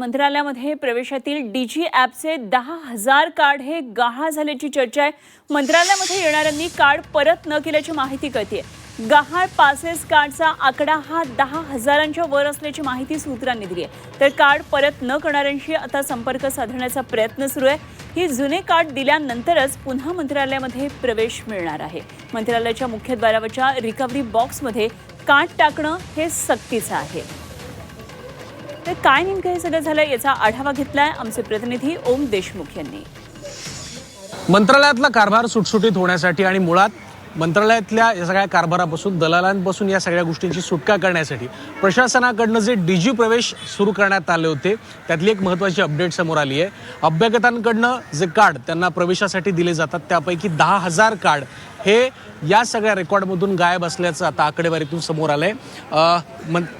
मंत्रालयामध्ये प्रवेशातील डीजी ॲपचे 10,000 कार्ड हे गहाळ झाल्याची चर्चा आहे। मंत्रालयामध्ये येणाऱ्यांनी कार्ड परत न केल्याची माहिती कळते। गहाळ पासेस कार्डचा आकडा हा 10,000च्या वर असल्याची माहिती सूत्रांनी दिली आहे। तर कार्ड परत न करणाऱ्यांशी आता संपर्क साधण्याचा प्रयत्न सुरू आहे। ही जुने कार्ड दिल्यानंतरच पुन्हा मंत्रालयामध्ये प्रवेश मिळणार आहे। मंत्रालयाच्या मुख्यद्वारावरच्या रिकव्हरी बॉक्समध्ये कार्ड टाकणं हे सक्तीचं आहे। तर काय नेमकं हे सगळं झालं याचा आढावा घेतलाय आमचे प्रतिनिधी ओम देशमुख यांनी। मंत्रालयातला कारभार सुटसुटीत होण्यासाठी आणि मुळात मंत्रालयातल्या या सगळ्या कारभारापासून दलालांपासून या सगळ्या गोष्टींची सुटका करण्यासाठी प्रशासनाकडनं जे डीजी प्रवेश सुरू करण्यात आले होते त्यातली एक महत्त्वाची अपडेट समोर आली आहे। अभ्यागतांकडनं जे कार्ड त्यांना प्रवेशासाठी दिले जातात त्यापैकी 10,000 कार्ड हे या सगळ्या रेकॉर्डमधून गायब असल्याचं आता आकडेवारीतून समोर आलंय।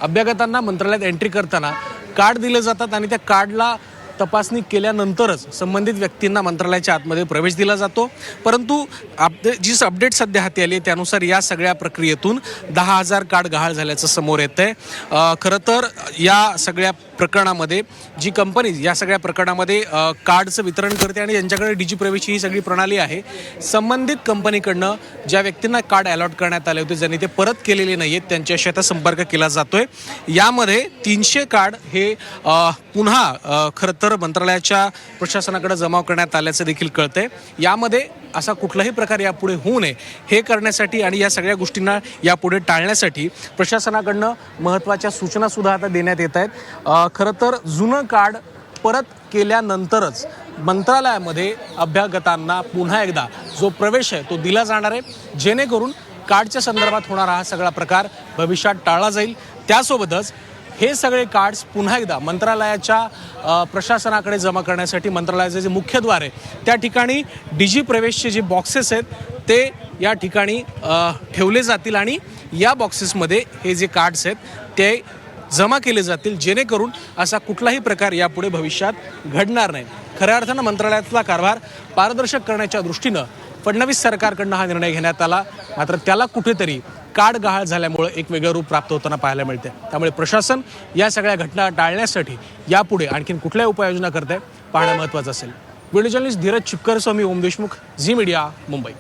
अभ्यागतांना मंत्रालयात एंट्री करताना कार्ड दिले जातात आणि त्या कार्डला तपासणी केल्यानंतरच संबंधित व्यक्तींना मंत्रालयाच्या आतमध्ये प्रवेश दिला जातो। परंतु जी अपडेट सध्या हाती आली त्यानुसार या सगळ्या प्रक्रियेतून 10,000 कार्ड गहाळ झाल्याचं समोर येतंय। खरं तर या सगळ्या प्रकरणामध्ये जी कंपनी या सगळ्या प्रकरणामध्ये कार्डचं वितरण करते आणि ज्यांच्याकडे डीजी प्रवेश ही सगळी प्रणाली आहे, संबंधित कंपनीकडनं ज्या व्यक्तींना कार्ड अलॉट करण्यात आले होते ज्यांनी ते परत केलेले नाही आहेत त्यांच्याशी आता संपर्क केला जातोय। यामध्ये 300 कार्ड हे पुन्हा खरं तर मंत्रालयाच्या प्रशासनाकडे जमा करण्यात आल्याचं देखील कळतंय। यामध्ये असा कुठलाही प्रकार यापुढे होऊ नये हे करण्यासाठी आणि या सगळ्या गोष्टींना यापुढे टाळण्यासाठी प्रशासनाकडनं महत्त्वाच्या सूचना सुद्धा आता देण्यात येत आहेत। खरं तर जुनं कार्ड परत केल्यानंतरच मंत्रालयामध्ये अभ्यागतांना पुन्हा एकदा जो प्रवेश आहे तो दिला जाणार आहे, जेणेकरून कार्डच्या संदर्भात होणारा हा सगळा प्रकार भविष्यात टाळला जाईल। त्यासोबतच हे सगळे कार्ड्स पुन्हा एकदा मंत्रालयाच्या प्रशासनाकडे जमा करण्यासाठी मंत्रालयाचे जे मुख्यद्वार आहे त्या ठिकाणी डीजी प्रवेशचे जे बॉक्सेस आहेत ते या ठिकाणी ठेवले जातील आणि या बॉक्सेसमध्ये हे जे कार्ड्स आहेत ते जमा केले जातील, जेणेकरून असा कुठलाही प्रकार यापुढे भविष्यात घडणार नाही। खऱ्या अर्थानं मंत्रालयातला कारभार पारदर्शक करण्याच्या दृष्टीनं फडणवीस सरकारकडनं हा निर्णय घेण्यात आला, मात्र त्याला कुठेतरी कार्ड गहाळ झाल्यामुळे एक वेगळं रूप प्राप्त होताना पाहायला मिळते। त्यामुळे प्रशासन या सगळ्या घटना टाळण्यासाठी यापुढे आणखीन कुठल्या उपाययोजना करते पाहणं महत्त्वाचं असेल। व्हिडिओ जर्नलिस्ट धीरज चिपकर स्वामी ओम देशमुख, झी मीडिया, मुंबई।